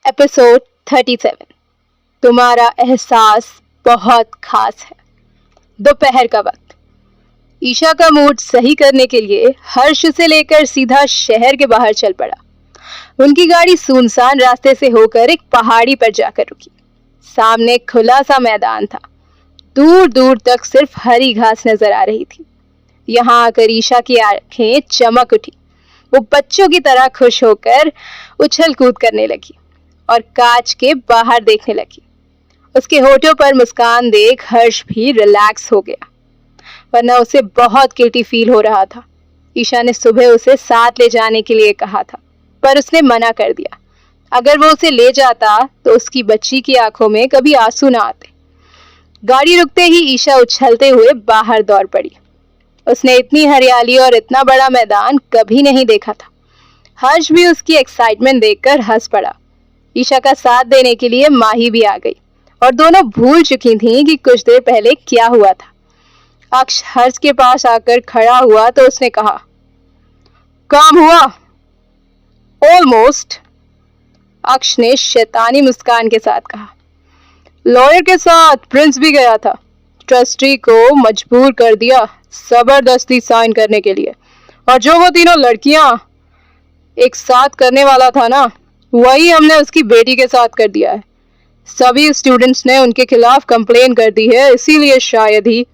Episode 37। तुम्हारा एहसास बहुत खास है। दोपहर का वक्त। ईशा का मूड सही करने के लिए हर्ष उसे लेकर सीधा शहर के बाहर चल पड़ा। उनकी गाड़ी सुनसान रास्ते से होकर एक पहाड़ी पर जाकर रुकी। सामने खुला सा मैदान था। दूर दूर तक सिर्फ हरी घास नजर आ रही थी। यहाँ आकर ईशा की आंखें चमक उठी। वो बच्चों की तरह खुश होकर उछल कूद करने लगी और कांच के बाहर देखने लगी। उसके होठों पर मुस्कान देख हर्ष भी रिलैक्स हो गया, वरना उसे बहुत गिल्टी फील हो रहा था। ईशा ने सुबह उसे साथ ले जाने के लिए कहा था, पर उसने मना कर दिया। अगर वो उसे ले जाता तो उसकी बच्ची की आंखों में कभी आंसू ना आते। गाड़ी रुकते ही ईशा उछलते हुए बाहर दौड़ पड़ी। उसने इतनी हरियाली और इतना बड़ा मैदान कभी नहीं देखा था। हर्ष भी उसकी एक्साइटमेंट देखकर हंस पड़ा। ईशा का साथ देने के लिए माही भी आ गई और दोनों भूल चुकी थीं कि कुछ देर पहले क्या हुआ था। अक्ष हर्ष के पास आकर खड़ा हुआ तो उसने कहा, काम हुआ? ऑलमोस्ट, अक्ष ने शैतानी मुस्कान के साथ कहा। लॉयर के साथ प्रिंस भी गया था। ट्रस्टी को मजबूर कर दिया जबरदस्ती साइन करने के लिए, और जो वो तीनों लड़कियां एक साथ करने वाला था ना, वही हमने उसकी बेटी के साथ कर दिया है। सभी स्टूडेंट्स ने उनके खिलाफ कंप्लेन कर दी है, इसीलिए शायद ही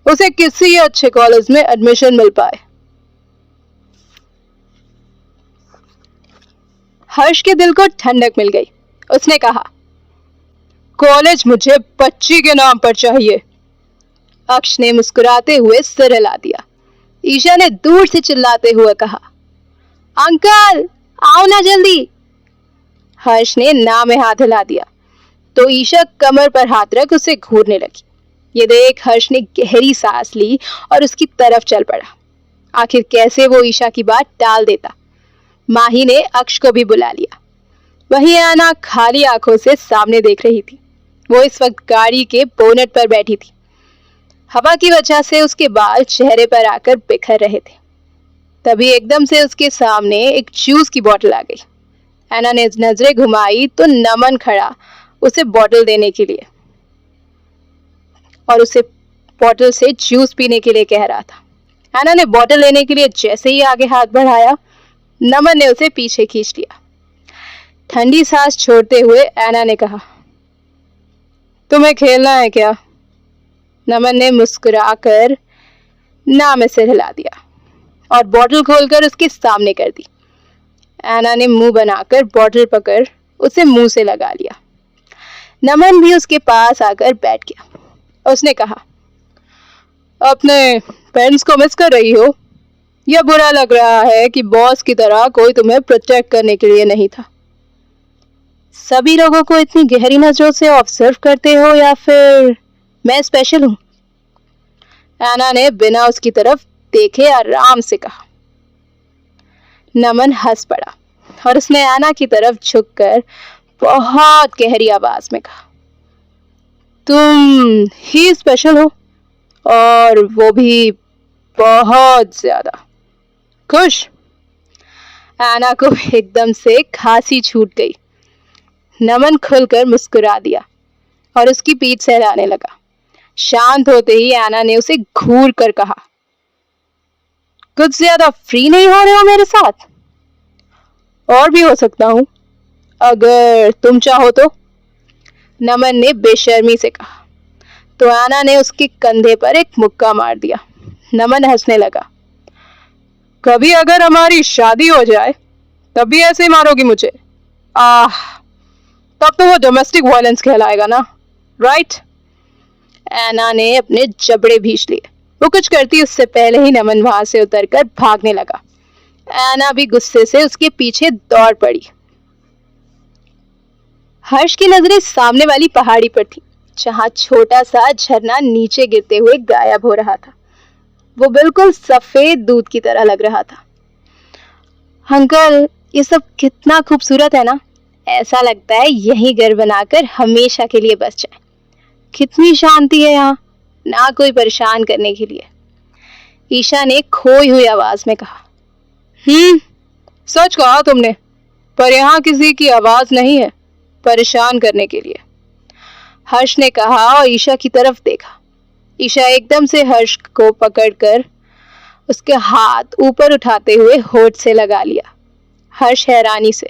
उसे किसी अच्छे कॉलेज में एडमिशन मिल पाए। हर्ष के दिल को ठंडक मिल गई। उसने कहा, कॉलेज मुझे बच्ची के नाम पर चाहिए। अक्ष ने मुस्कुराते हुए सिर हिला दिया। ईशा ने दूर से चिल्लाते हुए कहा, अंकल आओ ना जल्दी। हर्ष ने ना में हाथ हिला दिया तो ईशा कमर पर हाथ रख उसे घूरने लगी। ये देख हर्ष ने गहरी सांस ली और उसकी तरफ चल पड़ा। आखिर कैसे वो ईशा की बात टाल देता। माही ने अक्ष को भी बुला लिया। वहीं आना खाली आंखों से सामने देख रही थी। वो इस वक्त गाड़ी के बोनट पर बैठी थी। हवा की वजह से उसके बाल चेहरे पर आकर बिखर रहे थे। तभी एकदम से उसके सामने एक जूस की बोतल आ गई। ऐना ने नजरें घुमाई तो नमन खड़ा उसे बोतल देने के लिए और उसे बोतल से जूस पीने के लिए कह रहा था। ऐना ने बोतल लेने के लिए जैसे ही आगे हाथ बढ़ाया, नमन ने उसे पीछे खींच लिया। ठंडी सांस छोड़ते हुए ऐना ने कहा, तुम्हें खेलना है क्या? नमन ने मुस्कुराकर ना में सिर हिला दिया और बोतल खोलकर उसके सामने कर दी। ऐना ने मुंह बनाकर बोतल पकड़ उसे मुंह से लगा लिया। नमन भी उसके पास आकर बैठ गया। उसने कहा, अपने पेरेंट्स को मिस कर रही हो? यह बुरा लग रहा है कि बॉस की तरह कोई तुम्हें प्रोटेक्ट करने के लिए नहीं था। सभी लोगों को इतनी गहरी नजरों से ऑब्जर्व करते हो या फिर मैं स्पेशल हूं? ऐना ने बिना उसकी तरफ देखे आराम से कहा। नमन हंस पड़ा और उसने ऐना की तरफ झुककर बहुत गहरी आवाज में कहा, तुम ही स्पेशल हो, और वो भी बहुत ज्यादा। खुश? ऐना को एकदम से खांसी छूट गई। नमन खुलकर मुस्कुरा दिया और उसकी पीठ सहलाने लगा। शांत होते ही ऐना ने उसे घूर कर कहा, कुछ ज्यादा फ्री नहीं हो रहे हो मेरे साथ? और भी हो सकता हूं अगर तुम चाहो तो, नमन ने बेशर्मी से कहा। तो ऐना ने उसके कंधे पर एक मुक्का मार दिया। नमन हंसने लगा। कभी अगर हमारी शादी हो जाए तब भी ऐसे ही मारोगी मुझे? तब तो वो डोमेस्टिक वायलेंस कहलाएगा ना, राइट? ऐना ने अपने जबड़े भींच लिए। वो कुछ करती उससे पहले ही नमन वहां से उतरकर भागने लगा। ऐना भी गुस्से से उसके पीछे दौड़ पड़ी। हर्ष की नजरें सामने वाली पहाड़ी पर थी, जहां छोटा सा झरना नीचे गिरते हुए गायब हो रहा था। वो बिल्कुल सफेद दूध की तरह लग रहा था। अंकल, ये सब कितना खूबसूरत है ना। ऐसा लगता है यही घर बनाकर हमेशा के लिए बस जाए। कितनी शांति है यहाँ, ना कोई परेशान करने के लिए। ईशा ने खोई हुई आवाज में कहा। सच कहा तुमने, पर यहाँ किसी की आवाज नहीं है। परेशान करने के लिए। हर्ष ने कहा और ईशा की तरफ देखा। ईशा एकदम से हर्ष को पकड़कर उसके हाथ ऊपर उठाते हुए होठ से लगा लिया। हर्ष हैरानी से,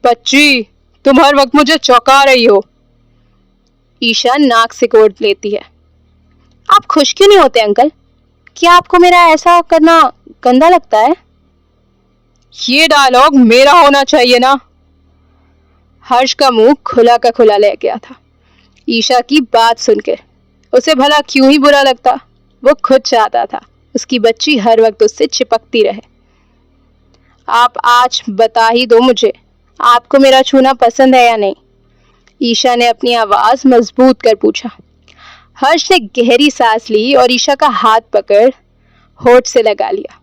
बच्ची, तुम हर वक्त मुझे चौंका रही हो। ईशा नाक से गोद लेती है। आप खुश क्यों नहीं होते अंकल? क्या आपको मेरा ऐसा करना गंदा लगता है? ये डायलॉग मेरा होना चाहिए ना। हर्ष का मुंह खुला का खुला रह गया था ईशा की बात सुनकर। उसे भला क्यों ही बुरा लगता? वो खुद चाहता था उसकी बच्ची हर वक्त उससे चिपकती रहे। आप आज बता ही दो मुझे, आपको मेरा छूना पसंद है या नहीं? ईशा ने अपनी आवाज मजबूत कर पूछा। हर्ष ने गहरी सांस ली और ईशा का हाथ पकड़ होठ से लगा लिया।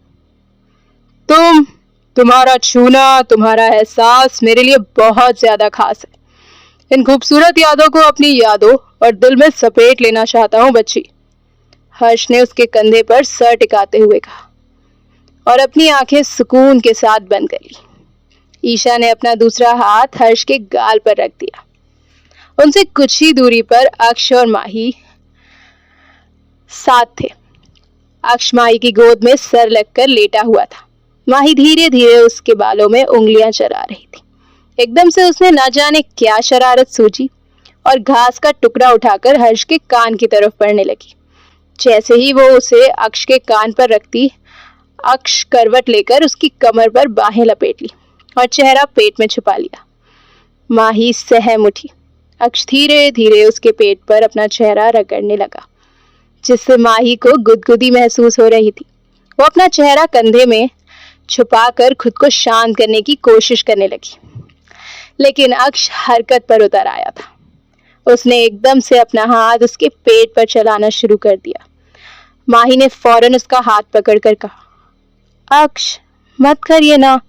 तुम्हारा छूना, तुम्हारा एहसास मेरे लिए बहुत ज्यादा खास है। इन खूबसूरत यादों को अपनी यादों और दिल में सपेट लेना चाहता हूँ बच्ची। हर्ष ने उसके कंधे पर सर टिकाते हुए कहा और अपनी आंखें सुकून के साथ बंद कर ली। ईशा ने अपना दूसरा हाथ हर्ष के गाल पर रख दिया। उनसे कुछ ही दूरी पर अक्ष और माही साथ थे। अक्ष माही की गोद में सर लगकर लेटा हुआ था। माही धीरे धीरे उसके बालों में उंगलियां चला रही थी। एकदम से उसने न जाने क्या शरारत सूझी और घास का टुकड़ा उठाकर हर्ष के कान की तरफ बढ़ने लगी। जैसे ही वो उसे अक्ष के कान पर रखती, अक्ष करवट लेकर उसकी कमर पर बाहें लपेट ली और चेहरा पेट में छुपा लिया। माही सहम उठी। अक्ष धीरे धीरे उसके पेट पर अपना चेहरा रगड़ने लगा, जिससे माही को गुदगुदी महसूस हो रही थी। वो अपना चेहरा कंधे में छुपाकर खुद को शांत करने की कोशिश करने लगी, लेकिन अक्ष हरकत पर उतर आया था। उसने एकदम से अपना हाथ उसके पेट पर चलाना शुरू कर दिया। माही ने फौरन उसका हाथ पकड़कर कहा, अक्ष, मत करिए ना,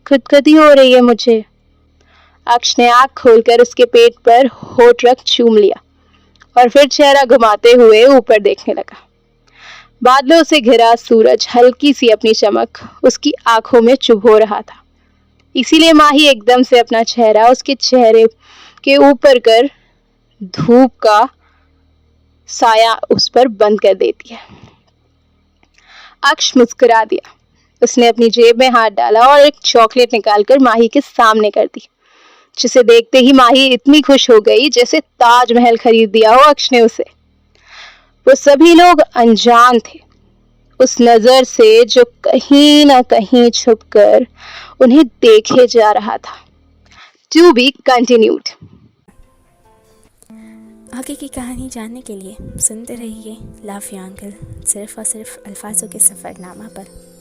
खुदकुदी हो रही है मुझे। अक्ष ने आंख खोलकर उसके पेट पर होठ रख चूम लिया और फिर चेहरा घुमाते हुए ऊपर देखने लगा। बादलों से घिरा सूरज हल्की सी अपनी चमक उसकी आंखों में चुभो रहा था। इसीलिए माही एकदम से अपना चेहरा उसके चेहरे के ऊपर कर धूप का साया उस पर बंद कर देती है। अक्ष मुस्कुरा दिया। उसने अपनी जेब में हाथ डाला और एक चॉकलेट निकालकर माही के सामने कर दी, जिसे देखते ही माही इतनी खुश हो गई जैसे ताजमहल खरीद दिया हो अक्ष ने उसे। वो सभी लोग अनजान थे उस नजर से जो कहीं ना कहीं छुपकर उन्हें देखे जा रहा था। To be continued. आगे की कहानी जानने के लिए सुनते रहिए लव यू अंकल, सिर्फ और सिर्फ अल्फाजों के सफ़रनामा पर।